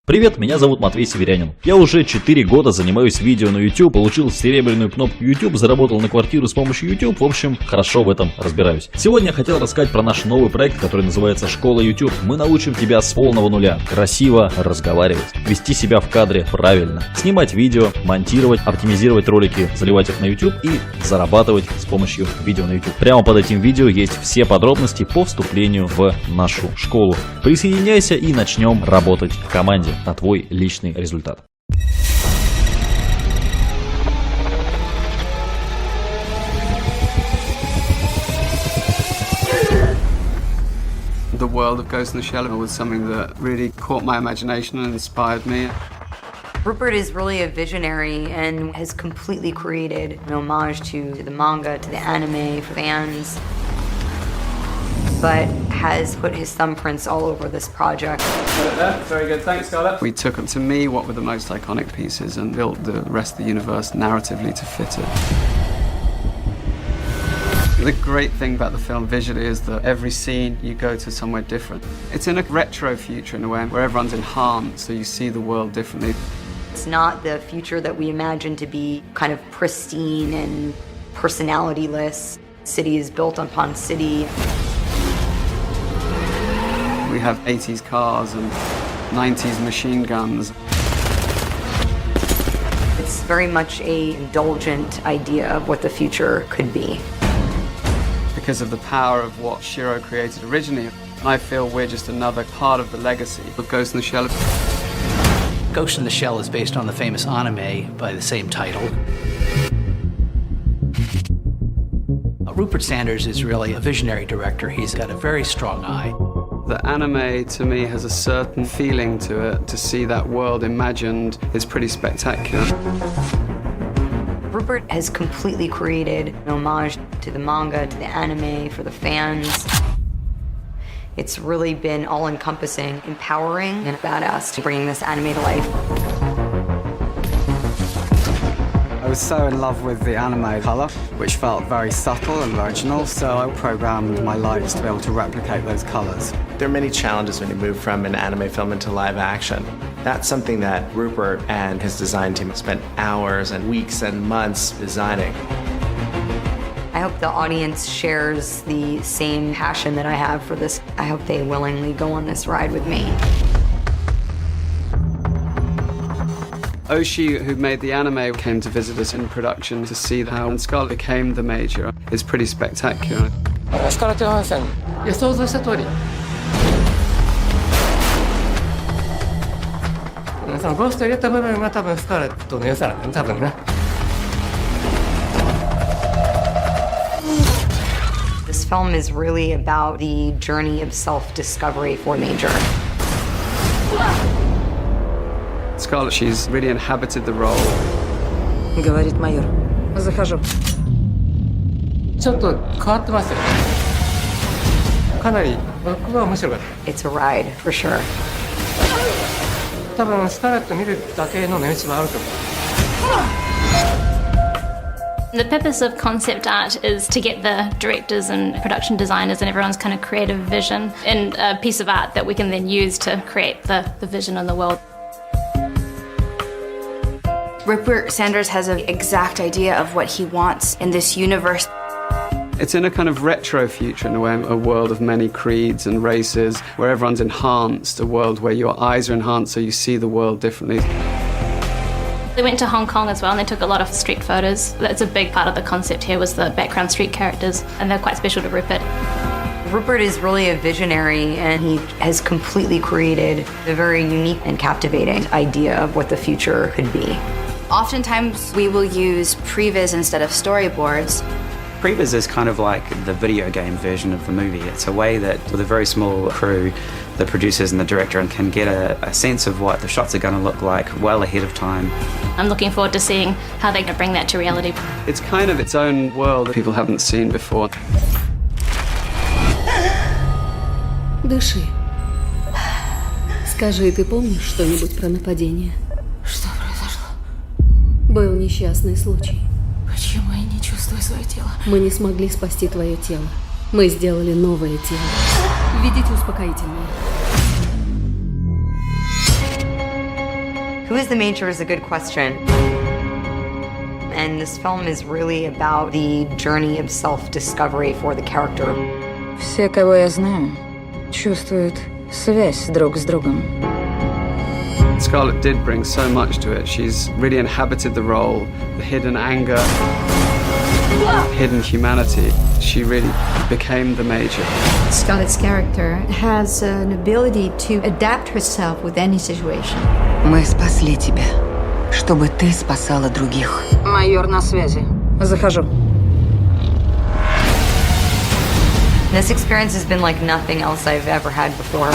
Привет, меня зовут Матвей Северянин. Я уже 4 года занимаюсь видео на YouTube, получил серебряную кнопку YouTube, заработал на квартиру с помощью YouTube, в общем, хорошо в этом разбираюсь. Сегодня я хотел рассказать про наш новый проект, который называется «Школа YouTube». Мы научим тебя с полного нуля красиво разговаривать, вести себя в кадре правильно, снимать видео, монтировать, оптимизировать ролики, заливать их на YouTube и зарабатывать с помощью видео на YouTube. Прямо под этим видео есть все подробности по вступлению в нашу школу. Присоединяйся и начнем работать в команде на твой личный результат. The world of Ghost in the Shell was something that really caught my imagination and inspired me. Rupert is really a visionary and has completely created an homage to the manga, to the anime for fans, but has put his thumbprints all over this project. Very good, thanks Scarlett. We took, to me, what were the most iconic pieces and built the rest of the universe narratively to fit it. The great thing about the film visually is that every scene you go to somewhere different. It's in a retro future in a way where everyone's enhanced, so you see the world differently. It's not the future that we imagine to be kind of pristine and personality-less. City is built upon city. We have 80s cars and 90s machine guns. It's very much an indulgent idea of what the future could be. Because of the power of what Shiro created originally, I feel we're just another part of the legacy of Ghost in the Shell. Ghost in the Shell is based on the famous anime by the same title. Rupert Sanders is really a visionary director. He's got a very strong eye. The anime, to me, has a certain feeling to it. To see that world imagined is pretty spectacular. Rupert has completely created an homage to the manga, to the anime, for the fans. It's really been all-encompassing, empowering, and badass to bringing this anime to life. I was so in love with the anime colour, which felt very subtle and original, so I programmed my lights to be able to replicate those colours. There are many challenges when you move from an anime film into live action. That's something that Rupert and his design team spent hours and weeks and months designing. I hope the audience shares the same passion that I have for this. I hope they willingly go on this ride with me. Oshi, who made the anime, came to visit us in production to see how Scarlett became the Major. It's pretty spectacular. Scarlett Johansson. 想像した通り。そのゴースト入れた部分が多分スカーレットの良さなんだね、多分ね。This film is really about the journey of self-discovery for Major. Scarlett, she's really inhabited the role. Говорит майор. Захожу. ちょっと変わってますよ。かなり僕は面白かった。It's a ride, for sure. 多分スカーレット見るだけの値打ちはあると思う。The purpose of concept art is to get the directors and production designers and everyone's kind of creative vision in a piece of art that we can then use to create the vision in the world. Rupert Sanders has an exact idea of what he wants in this universe. It's in a kind of retro future in a way, a world of many creeds and races, where everyone's enhanced, a world where your eyes are enhanced so you see the world differently. They went to Hong Kong as well and they took a lot of street photos. That's a big part of the concept here was the background street characters and they're quite special to Rupert. Rupert is really a visionary and he has completely created a very unique and captivating idea of what the future could be. Oftentimes we will use previs instead of storyboards. Previs is kind of like the video game version of the movie. It's a way that with a very small crew, the producers and the director can get a sense of what the shots are going to look like well ahead of time. I'm looking forward to seeing how they can bring that to reality. It's kind of its own world that people haven't seen before. Дыши. Скажи, ты помнишь что-нибудь про нападение? Что произошло? Был несчастный случай. Почему я не чувствую свое тело? Мы не смогли спасти твое тело. Мы сделали новое тело. Введите успокоительное. Who is the Major is a good question. And this film is really about the journey of self-discovery for the character. Все, кого я знаю, чувствуют связь друг с другом. Scarlett did bring so much to it. She's really inhabited the role, the hidden anger, hidden humanity. She really became the Major. Scarlett's character has an ability to adapt herself with any situation. Мы спасли тебя, чтобы ты спасала других. Майор на связи. Захожу. This experience has been like nothing else I've ever had before.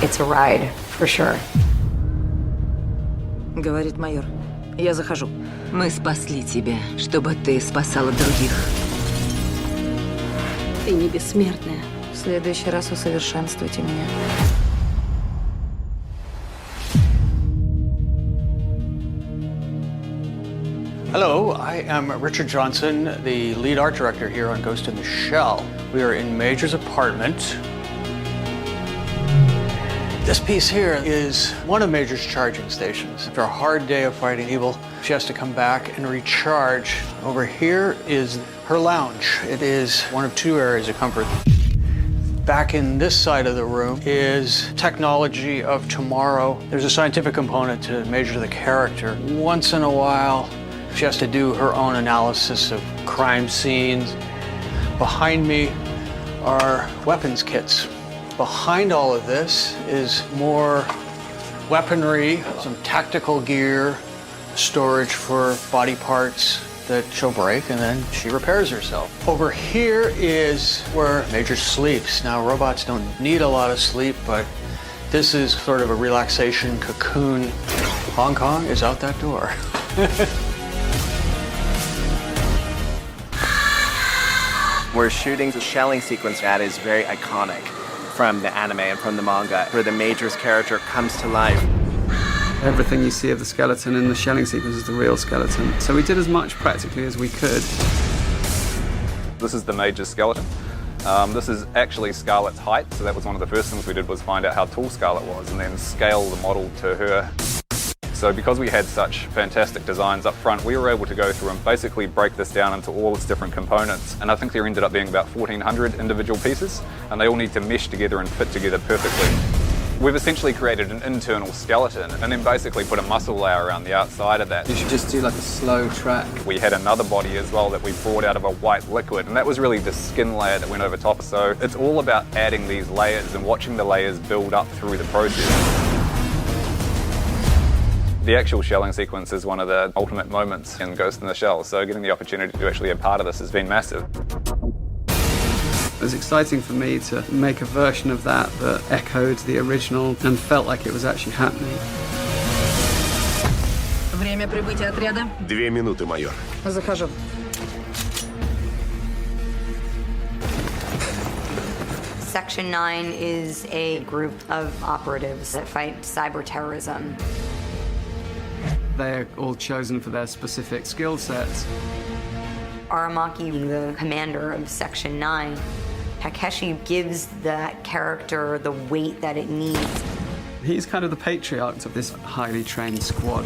It's a ride, for sure. Говорит майор. Я захожу. Мы спасли тебя, чтобы ты спасала других. Ты не бессмертная. В следующий раз усовершенствуйте меня. Hello, I am Richard Johnson, the lead art director here on Ghost in the Shell. We are in Major's apartment. This piece here is one of Major's charging stations. After a hard day of fighting evil, she has to come back and recharge. Over here is her lounge. It is one of two areas of comfort. Back in this side of the room is technology of tomorrow. There's a scientific component to Major the character. Once in a while, she has to do her own analysis of crime scenes. Behind me are weapons kits. Behind all of this is more weaponry, some tactical gear, storage for body parts that she'll break, and then she repairs herself. Over here is where Major sleeps. Now, robots don't need a lot of sleep, but this is sort of a relaxation cocoon. Hong Kong is out that door. We're shooting the shelling sequence that is very iconic from the anime and from the manga, where the Major's character comes to life. Everything you see of the skeleton in the shelling sequence is the real skeleton. So we did as much practically as we could. This is the Major skeleton. This is actually Scarlett's height, so that was one of the first things we did was find out how tall Scarlett was and then scale the model to her. So because we had such fantastic designs up front, we were able to go through and basically break this down into all its different components. And I think there ended up being about 1,400 individual pieces, and they all need to mesh together and fit together perfectly. We've essentially created an internal skeleton and then basically put a muscle layer around the outside of that. You should just do like a slow track. We had another body as well that we brought out of a white liquid, and that was really the skin layer that went over top. So it's all about adding these layers and watching the layers build up through the process. The actual shelling sequence is one of the ultimate moments in Ghost in the Shell, so getting the opportunity to actually be a part of this has been massive. It was exciting for me to make a version of that that echoed the original and felt like it was actually happening. Время прибытия отряда. 2 минуты, майор. Захожу. Section 9 is a group of operatives that fight cyber terrorism. They're all chosen for their specific skill sets. Aramaki, the commander of Section 9, Takeshi gives that character the weight that it needs. He's kind of the patriarch of this highly trained squad.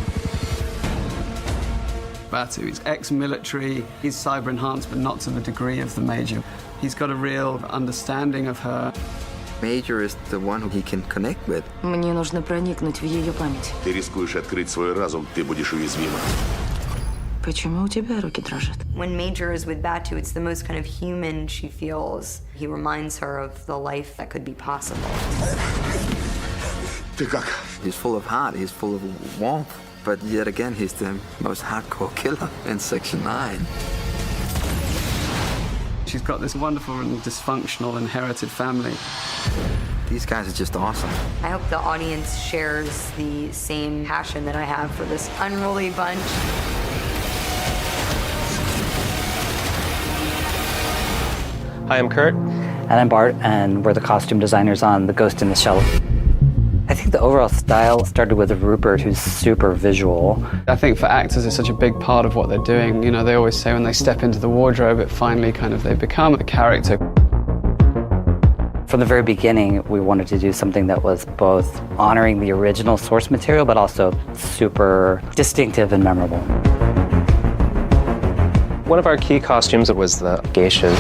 Batu, he's ex-military, he's cyber enhanced, but not to the degree of the Major. He's got a real understanding of her. Major is the one who he can connect with. Мне нужно проникнуть в ее память. Ты рискуешь открыть свой разум, ты будешь уязвима. Почему у тебя руки дрожат? When Major is with Batu, it's the most kind of human she feels. He reminds her of the life that could be possible. Ты как? He's full of heart, he's full of warmth, but yet again, he's the most hardcore killer in Section 9. She's got this wonderful and dysfunctional inherited family. These guys are just awesome. I hope the audience shares the same passion that I have for this unruly bunch. Hi, I'm Kurt. And I'm Bart, and we're the costume designers on The Ghost in the Shell. I think the overall style started with Rupert, who's super visual. I think for actors, it's such a big part of what they're doing. You know, they always say when they step into the wardrobe, it finally kind of, they become a character. From the very beginning, we wanted to do something that was both honoring the original source material, but also super distinctive and memorable. One of our key costumes was the geishas.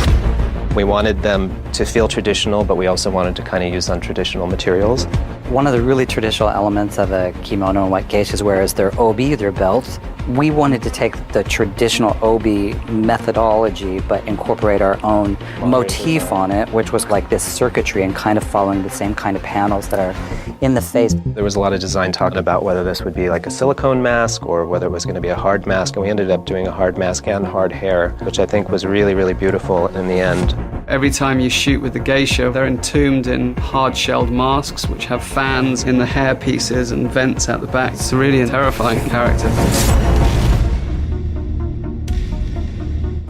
We wanted them to feel traditional, but we also wanted to kind of use untraditional materials. One of the really traditional elements of a kimono and what geishas wear is their obi, their belt. We wanted to take the traditional obi methodology, but incorporate our own motif on it, which was like this circuitry and kind of following the same kind of panels that are in the face. There was a lot of design talking about whether this would be like a silicone mask or whether it was going to be a hard mask, and we ended up doing a hard mask and hard hair, which I think was really, really beautiful in the end. Every time you shoot with the geisha, they're entombed in hard-shelled masks which have fans in the hair pieces and vents at the back. It's a really terrifying character.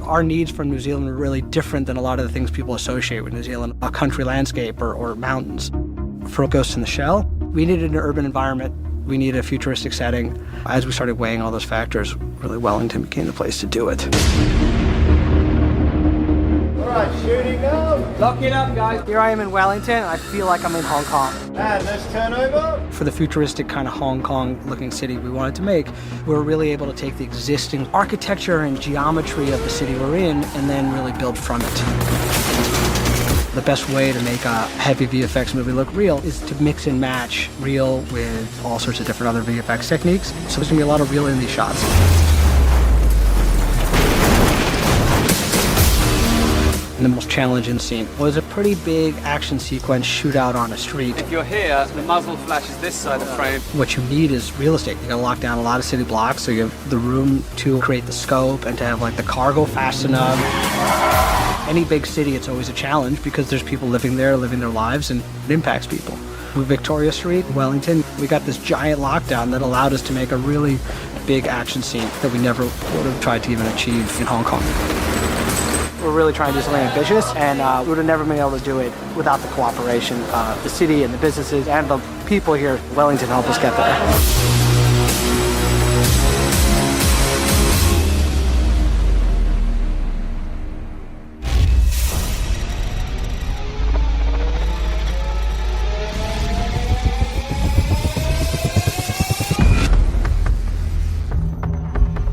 Our needs from New Zealand are really different than a lot of the things people associate with New Zealand, a country landscape or mountains. For Ghost in the Shell, we needed an urban environment. We needed a futuristic setting. As we started weighing all those factors, really Wellington became the place to do it. Alright, shooting now. Lock it up, guys. Here I am in Wellington, and I feel like I'm in Hong Kong. And let's turn over. For the futuristic kind of Hong Kong-looking city we wanted to make, we were really able to take the existing architecture and geometry of the city we're in and then really build from it. The best way to make a heavy VFX movie look real is to mix and match real with all sorts of different other VFX techniques. So there's gonna be a lot of real in these shots. And the most challenging scene was a pretty big action sequence shootout on a street. If you're here, the muzzle flashes this side of the frame. What you need is real estate. You gotta lock down a lot of city blocks, so you have the room to create the scope and to have like the cargo fast enough. Any big city, it's always a challenge because there's people living there, living their lives, and it impacts people. With Victoria Street, Wellington, we got this giant lockdown that allowed us to make a really big action scene that we never would have tried to even achieve in Hong Kong. We're really trying to do something ambitious, and we would have never been able to do it without the cooperation of the city and the businesses and the people here in Wellington to help us get there.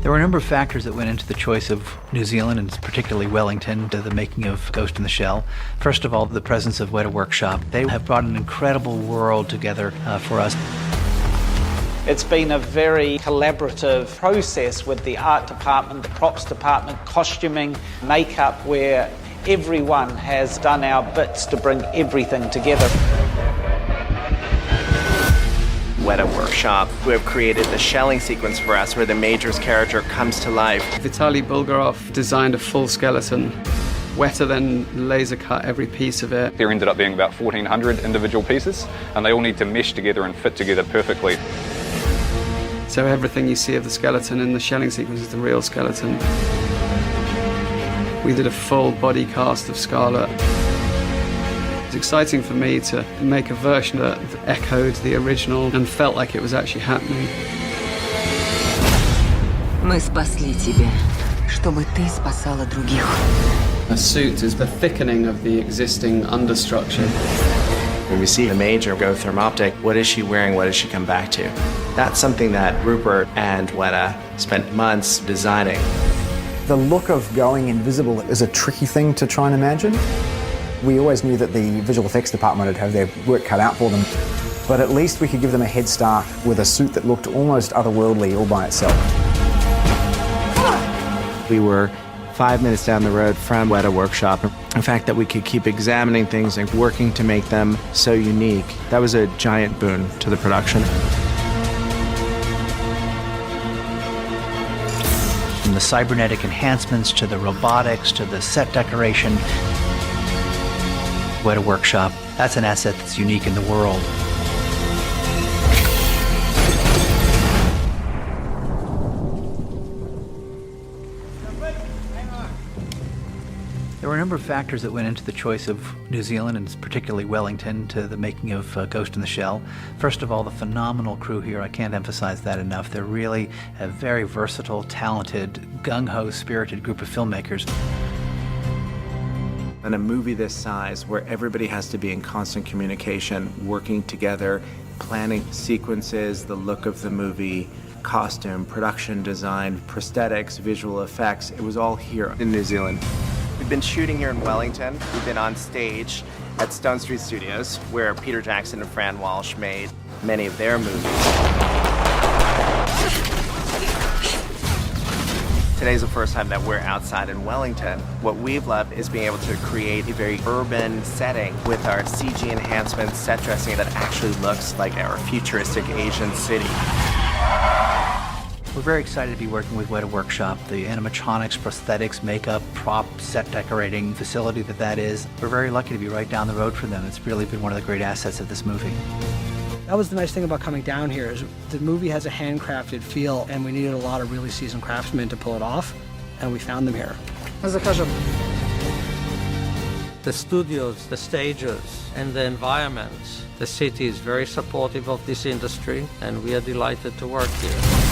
There were a number of factors that went into the choice of New Zealand, and particularly Wellington, to the making of Ghost in the Shell. First of all, the presence of Weta Workshop. They have brought an incredible world together for us. It's been a very collaborative process with the art department, the props department, costuming, makeup, where everyone has done our bits to bring everything together. Weta Workshop, who have created the shelling sequence for us where the Major's character comes to life. Vitaly Bulgarov designed a full skeleton. Weta then laser cut every piece of it. There ended up being about 1,400 individual pieces, and they all need to mesh together and fit together perfectly. So everything you see of the skeleton in the shelling sequence is the real skeleton. We did a full body cast of Scarlett. It's exciting for me to make a version that echoed the original and felt like it was actually happening. Мы спасли тебя, чтобы ты спасала других. A suit is the thickening of the existing understructure. When we see the Major go thermoptic, what is she wearing? What does she come back to? That's something that Rupert and Weta spent months designing. The look of going invisible is a tricky thing to try and imagine. We always knew that the visual effects department would have their work cut out for them, but at least we could give them a head start with a suit that looked almost otherworldly all by itself. We were 5 minutes down the road from Weta Workshop. The fact that we could keep examining things and working to make them so unique, that was a giant boon to the production. From the cybernetic enhancements to the robotics to the set decoration, Weta Workshop, that's an asset that's unique in the world. There were a number of factors that went into the choice of New Zealand, and particularly Wellington, to the making of Ghost in the Shell. First of all, the phenomenal crew here. I can't emphasize that enough. They're really a very versatile, talented, gung-ho, spirited group of filmmakers. In a movie this size, where everybody has to be in constant communication, working together, planning sequences, the look of the movie, costume, production design, prosthetics, visual effects, it was all here in New Zealand. We've been shooting here in Wellington. We've been on stage at Stone Street Studios, where Peter Jackson and Fran Walsh made many of their movies. Today's the first time that we're outside in Wellington. What we've loved is being able to create a very urban setting with our CG enhancements, set dressing that actually looks like our futuristic Asian city. We're very excited to be working with Weta Workshop, the animatronics, prosthetics, makeup, prop, set decorating facility that is. We're very lucky to be right down the road from them. It's really been one of the great assets of this movie. That was the nice thing about coming down here, is the movie has a handcrafted feel, and we needed a lot of really seasoned craftsmen to pull it off, and we found them here. It was a pleasure. The studios, the stages, and the environments. The city is very supportive of this industry, and we are delighted to work here.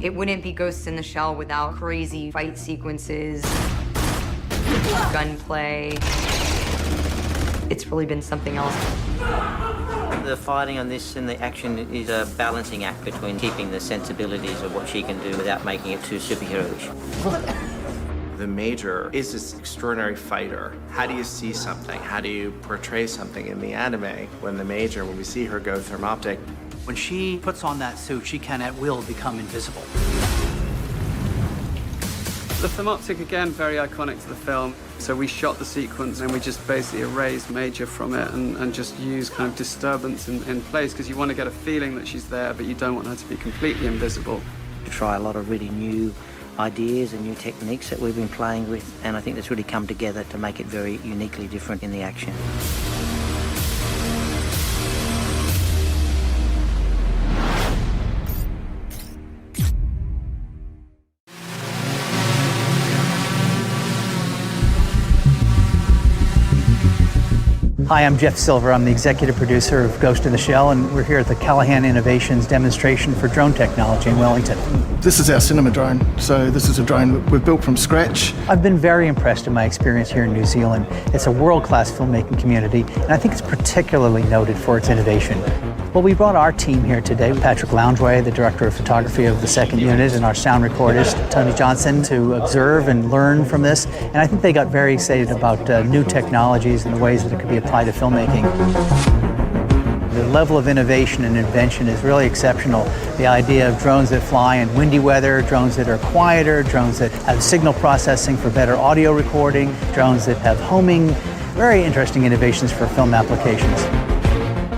It wouldn't be Ghost in the Shell without crazy fight sequences, gunplay. It's really been something else. The fighting on this and the action is a balancing act between keeping the sensibilities of what she can do without making it too superheroish. The Major is this extraordinary fighter. How do you see something? How do you portray something in the anime when the Major, when we see her go thermoptic? When she puts on that suit, she can at will become invisible. The thermoptic, again, very iconic to the film. So we shot the sequence and we just basically erased Major from it and just used kind of disturbance in place, because you want to get a feeling that she's there, but you don't want her to be completely invisible. To try a lot of really new ideas and new techniques that we've been playing with, and I think that's really come together to make it very uniquely different in the action. Hi, I'm Jeff Silver. I'm the executive producer of Ghost in the Shell, and we're here at the Callahan Innovations demonstration for drone technology in Wellington. This is our cinema drone. So this is a drone we've built from scratch. I've been very impressed in my experience here in New Zealand. It's a world-class filmmaking community, and I think it's particularly noted for its innovation. Well, we brought our team here today, Patrick Loungeway, the director of photography of the second unit, and our sound recordist, Tony Johnson, to observe and learn from this. And I think they got very excited about new technologies and the ways that it could be applied to filmmaking. The level of innovation and invention is really exceptional. The idea of drones that fly in windy weather, drones that are quieter, drones that have signal processing for better audio recording, drones that have homing, very interesting innovations for film applications.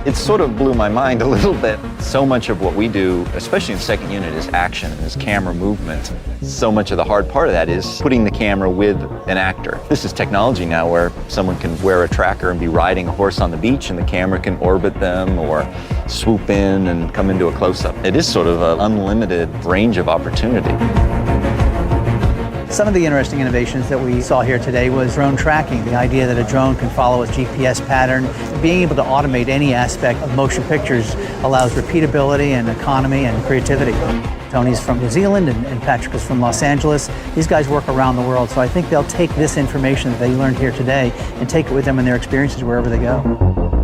It sort of blew my mind a little bit. So much of what we do, especially in second unit, is action and is camera movement. So much of the hard part of that is putting the camera with an actor. This is technology now where someone can wear a tracker and be riding a horse on the beach and the camera can orbit them or swoop in and come into a close-up. It is sort of an unlimited range of opportunity. Some of the interesting innovations that we saw here today was drone tracking, the idea that a drone can follow a GPS pattern. Being able to automate any aspect of motion pictures allows repeatability and economy and creativity. Tony's from New Zealand and Patrick is from Los Angeles. These guys work around the world, so I think they'll take this information that they learned here today and take it with them in their experiences wherever they go.